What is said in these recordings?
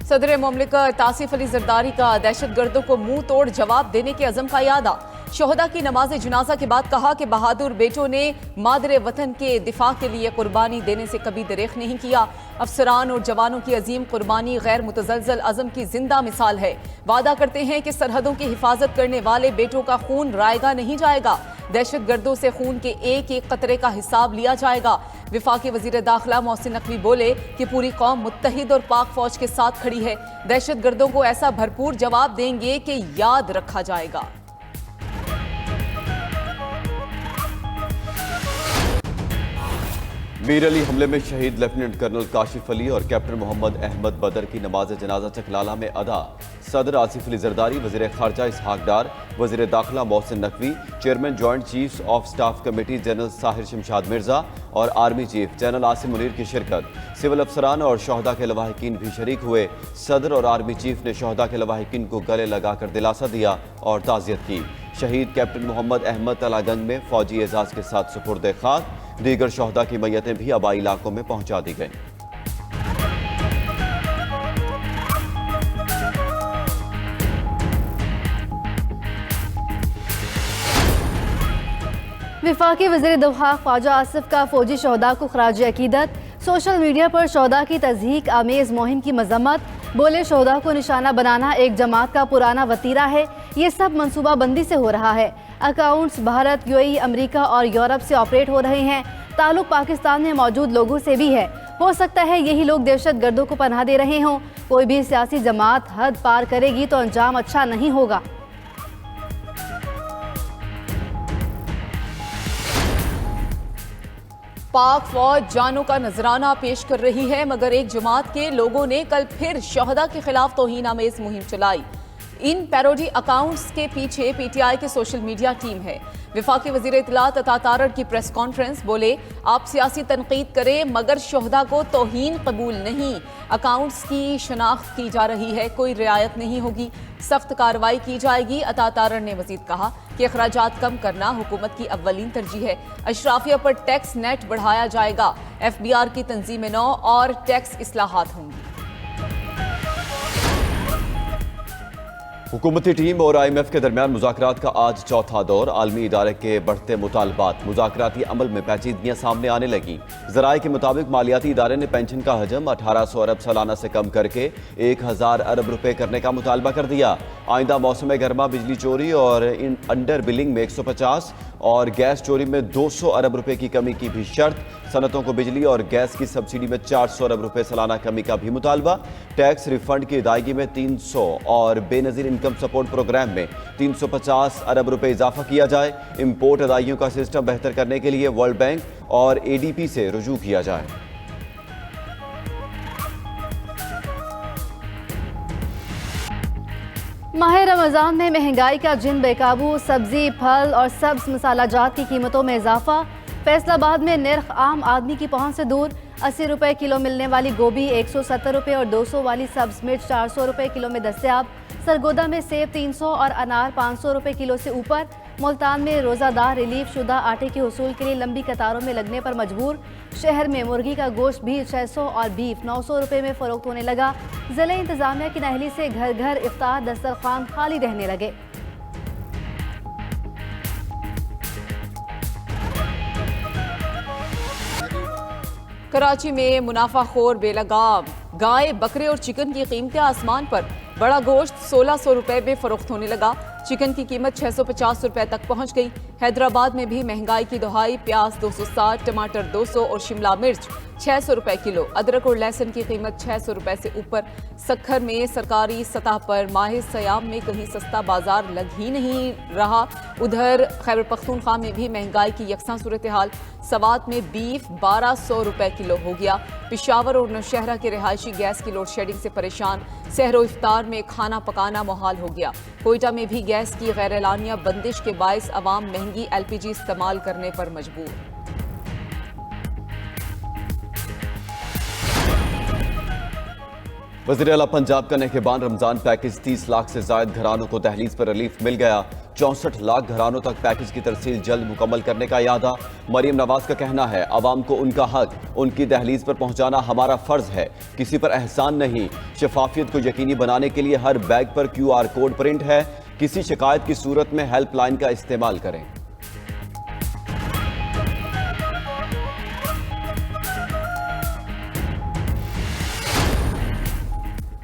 सदर मुमलिकत आसिफ अली जरदारी का दहशत गर्दों को मुंह तोड़ जवाब देने के अज़म का यादा। शोहदा की नमाज जनाजा के बाद कहा कि बहादुर बेटों ने मादरे वतन के दिफा के लिए कुर्बानी देने से कभी दरेख नहीं किया। अफसरान और जवानों की अजीम कुर्बानी गैर मुतजलजल अज़म की जिंदा मिसाल है। वादा करते हैं कि सरहदों की हिफाजत करने वाले बेटों का खून रायगा नहीं जाएगा। दहशत गर्दों से खून के एक एक कतरे का हिसाब लिया जाएगा। विफाकी वजीर दाखिला मोहसिन नकवी बोले कि पूरी कौम मुत्तहिद और पाक फौज के साथ खड़ी है। दहशत गर्दों को ऐसा भरपूर जवाब देंगे कि याद रखा जाएगा। मीर अली हमले में शहीद लेफ्टिनेंट कर्नल काशिफ अली और कैप्टन मोहम्मद अहमद बदर की नमाज जनाजा चकलाला में अदा। सदर आसिफ अली जरदारी, वजीर खारजा इसहाक डार, वजीर दाखिला Mohsin Naqvi, chairman joint chiefs of staff committee general Sahir Shamshad Mirza और army chief general Asim Munir की शिरकत। सिविल अफसरान और शोहदा के लवाहिकीन भी शरीक हुए। सदर और आर्मी चीफ ने शोहदा के लवाहिकीन को गले लगाकर दिलासा दिया और ताज़ियत की। शहीद कैप्टन मोहम्मद अहमद तलागंज में फौजी एजाज के साथ सुपुर्द खाक। दीगर शोहदा की मैयतें भी आबाई इलाकों में पहुंचा दी गईं। विफाकी वज़ीर दफ़ा ख्वाजा आसिफ का फौजी शोहदा को खराज अकीदत। सोशल मीडिया पर शोहदा की तज़हीक आमेज़ मुहिम की मजम्मत। बोले शोहदा को निशाना बनाना एक जमात का पुराना वतीरा है। ये सब मनसूबाबंदी से हो रहा है। अकाउंट्स भारत, यूएई, अमेरिका और यूरोप से ऑपरेट हो रहे हैं। ताल्लुक पाकिस्तान में मौजूद लोगों से भी है। हो सकता है यही लोग दहशत गर्दों को पनाह दे रहे हों। कोई भी सियासी जमात हद पार करेगी तो अंजाम अच्छा नहीं होगा। पाक फौज जानों का नजराना पेश कर रही है, मगर एक जमात के लोगों ने कल फिर शोहदा के खिलाफ तौहीन आमेज मुहिम चलाई। इन पैरोडी अकाउंट्स के पीछे पीटीआई की सोशल मीडिया टीम है। विफाकी वजीर इत्तलात अता तारड़ की प्रेस कॉन्फ्रेंस। बोले आप सियासी तनकीद करें मगर शोहदा को तौहीन कबूल नहीं। अकाउंट्स की शनाख्त की जा रही है, कोई रियायत नहीं होगी, सख्त कार्रवाई की जाएगी। अता तारड़ ने मजीद कहा कि अखराजात कम करना हुकूमत की अव्वलीन तरजीह है। अशराफिया पर टैक्स नेट बढ़ाया जाएगा। FBR की तंजीम नौ और टैक्स इस्लाहात होंगी। हुकूमती टीम और IMF के दरमियान मुज़ाकरात का आज चौथा दौर। आलमी इदारे के बढ़ते मुतालबात, मुज़ाकराती अमल में पेचीदगियां सामने आने लगी। ज़राए के मुताबिक मालियाती इदारे ने पेंशन का हजम 1800 अरब सालाना से कम करके 1000 अरब रुपए करने का मुतालबा कर दिया। आइंदा मौसम गर्मा बिजली चोरी और अंडर बिलिंग में 150 और गैस चोरी में 200 अरब रुपए की कमी की भी शर्त। सनतों को बिजली और गैस की सब्सिडी में 400 अरब रुपए सालाना कमी का भी मुतालबा। टैक्स रिफंड की अदायगी में 300 और बेनज़ीर इनकम सपोर्ट प्रोग्राम में 350 अरब रुपए इजाफा किया जाए। इंपोर्ट अदायगियों का सिस्टम बेहतर करने के लिए वर्ल्ड बैंक और ADP से रुजू किया जाए। माह रमज़ान में महंगाई का जिन बेकाबू। सब्जी, फल और सब्ज मसाला जात की कीमतों में इजाफा। फैसलाबाद में निर्ख आम आदमी की पहुंच से दूर। 80 रुपए किलो मिलने वाली गोभी 170 रुपए और 200 वाली सब्ज मिर्च 400 रुपए किलो में दस्तयाब। सरगोदा में सेब 300 और अनार 500 रुपए किलो से ऊपर। मुल्तान में रोज़ादार रिलीफ शुदा आटे के हुसूल के लिए लंबी कतारों में लगने पर मजबूर। शहर में मुर्गी का गोश्त भी 600 और बीफ 900 रुपए में फरोख्त होने लगा। ज़िला इंतजामिया की नाहली से घर घर इफ्तार दस्तरखान खाली रहने लगे। कराची में मुनाफाखोर बेलगाम गाय, बकरे और चिकन की कीमतें आसमान पर। बड़ा गोश्त 1600 रुपए में फरोख्त होने लगा। चिकन की कीमत 650 रुपए तक पहुंच गई। हैदराबाद में भी महंगाई की दोहाई। प्याज 260, टमाटर 200 और शिमला मिर्च 600 रुपए किलो। अदरक और लहसुन की कीमत 600 रुपए से ऊपर। सक्खर में सरकारी सतह पर माह सयाम में कहीं सस्ता बाजार लग ही नहीं रहा। उधर खैबर पख्तूनख्वा में भी महंगाई की यकसां सूरत हाल। सवात में बीफ 1200 रुपए किलो हो गया। पिशावर और नौशहरा के रिहायशी गैस की लोड शेडिंग से परेशान। सहरो इफ्तार में खाना पकाना मुहाल हो गया। कोयटा में भी गैस की गैर एलानिया बंदिश के बायस अवाम महंगी LPG इस्तेमाल करने पर मजबूर। वज़ीर आला पंजाब का निगहबान रमजान पैकेज 30 लाख से जायद घरानों को दहलीज पर रिलीफ मिल गया। 64 लाख घरानों तक पैकेज की तरसील जल्द मुकम्मल करने का इरादा। मरीम नवाज का कहना है, अवाम को उनका हक उनकी दहलीज पर पहुंचाना हमारा फर्ज है, किसी पर एहसान नहीं। शफाफियत को यकीनी बनाने के लिए हर बैग पर QR कोड प्रिंट है। किसी शिकायत की सूरत में हेल्पलाइन का इस्तेमाल करें।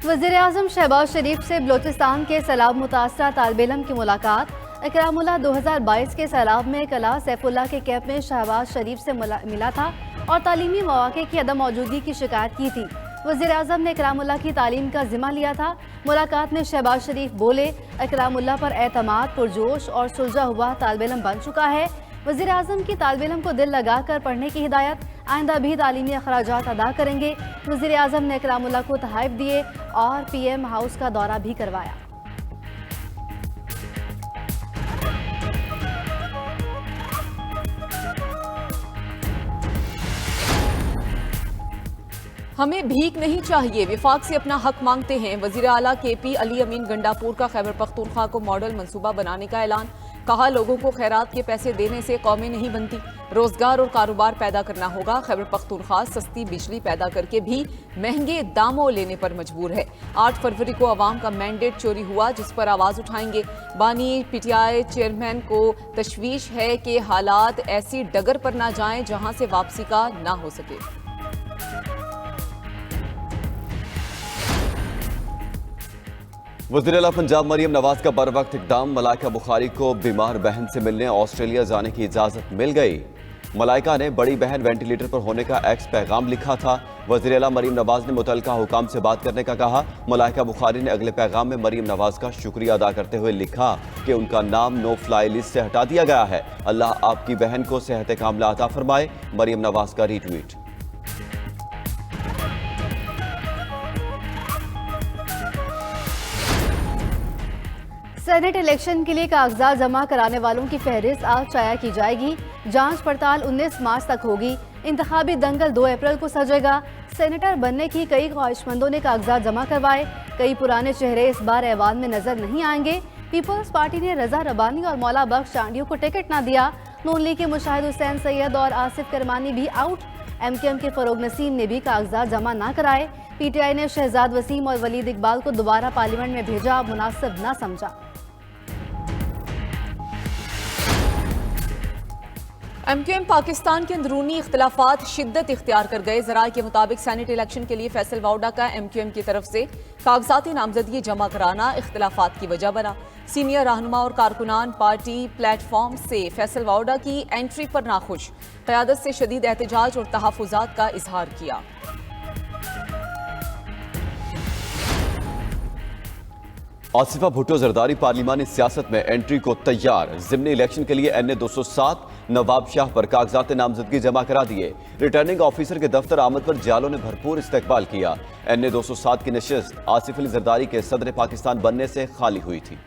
वज़ीर-ए-आज़म शहबाज शरीफ से बलोचिस्तान के सैलाब मुतासरा तालिब इल्म की मुलाकात। इकरामुल्लाह 2022 के सैलाब में कला सैफुल्लाह के कैंप में शहबाज शरीफ से मिला था और तालीमी मौके की अदम मौजूदगी की शिकायत की थी। वज़ीर-ए-आज़म ने इकरामुल्लाह की तालीम का जिम्मा लिया था। मुलाकात में शहबाज शरीफ बोले, इकरामुल्लाह पर एतमाद, पुरजोश और सुलझा हुआ तालिब इल्म बन चुका है। वज़ीर-ए-आज़म की तालिब इल्म को दिल लगाकर पढ़ने की हिदायत। आइंदा भी तालीमी अखराजात अदा करेंगे। वज़ीर-ए-आज़म ने इकरामुल्लाह को तोहफ़े दिए और PM हाउस का दौरा भी करवाया। हमें भीख नहीं चाहिए, विफाक से अपना हक मांगते हैं। वज़ीर आला KP अली अमीन गंडापुर का खैबर पख्तूनख्वा को मॉडल मंसूबा बनाने का ऐलान। कहा, लोगों को खैरात के पैसे देने से कौमें नहीं बनती, रोजगार और कारोबार पैदा करना होगा। खैबर पख्तूनख्वा सस्ती बिजली पैदा करके भी महंगे दामों लेने पर मजबूर है। 8 फरवरी को अवाम का मैंडेट चोरी हुआ, जिस पर आवाज उठाएंगे। बानी PTI चेयरमैन को तशवीश है कि हालात ऐसी डगर पर ना जाएं जहां से वापसी का ना हो सके। वज़ीर आला पंजाब मरीम नवाज का बर वक्त इकदाम। मलाइका बुखारी को बीमार बहन से मिलने ऑस्ट्रेलिया जाने की इजाजत मिल गई। मलाइका ने बड़ी बहन वेंटिलेटर पर होने का एक्स पैगाम लिखा था। वज़ीर आला मरीम नवाज ने मुतल्लिका हुकाम से बात करने का कहा। मलाइका बुखारी ने अगले पैगाम में मरीम नवाज का शुक्रिया अदा करते हुए लिखा कि उनका नाम नो फ्लाई लिस्ट से हटा दिया गया है। अल्लाह आपकी बहन को सेहत कामिला अता फरमाए। मरीम नवाज का रीट्वीट। सेनेट इलेक्शन के लिए कागजात जमा कराने वालों की फहरिस्त आज शाया की जाएगी। जांच पड़ताल 19 मार्च तक होगी। इंतखाबी दंगल 2 अप्रैल को सजेगा। सेनेटर बनने की कई ख्वाहिशमंदों ने कागजात जमा करवाए। कई पुराने चेहरे इस बार ऐवान में नजर नहीं आएंगे। पीपल्स पार्टी ने रजा रबानी और मौला बख्श चांडियों को टिकट न दिया। नून लीग के मुशाहिद हुसैन सैयद और आसिफ करमानी भी आउट। MKM के फरोग नसीम ने भी कागजात जमा न कराए। PTI ने शहजाद वसीम और वलीद इकबाल को दोबारा पार्लियामेंट में भेजा, मुनासिब न समझा। MKM पाकिस्तान के अंदरूनी इख्तलाफात शिद्दत इख्तियार कर गए। ज़राए के मुताबिक सेनेट इलेक्शन के लिए फैसल वाउडा का MKM की तरफ से कागजाती नामजदगी जमा कराना इख्तलाफात की वजह बना। सीनियर रहनुमा और कारकुनान पार्टी प्लेटफॉर्म से फैसल वाउडा की एंट्री पर नाखुश, क़यादत से शदीद एहतजाज और तहफ़्फ़ुज़ात का इजहार किया। आसिफा भुट्टो जरदारी पार्लिमानी सियासत में एंट्री को तैयार। ज़िमनी इलेक्शन के लिए NA 207 नवाब शाह पर कागजात नामजदगी जमा करा दिए। रिटर्निंग ऑफिसर के दफ्तर आमद पर जालों ने भरपूर इस्तकबाल किया। NA 207 की नशिस्त आसिफ अली जरदारी के सदर पाकिस्तान बनने से खाली हुई थी।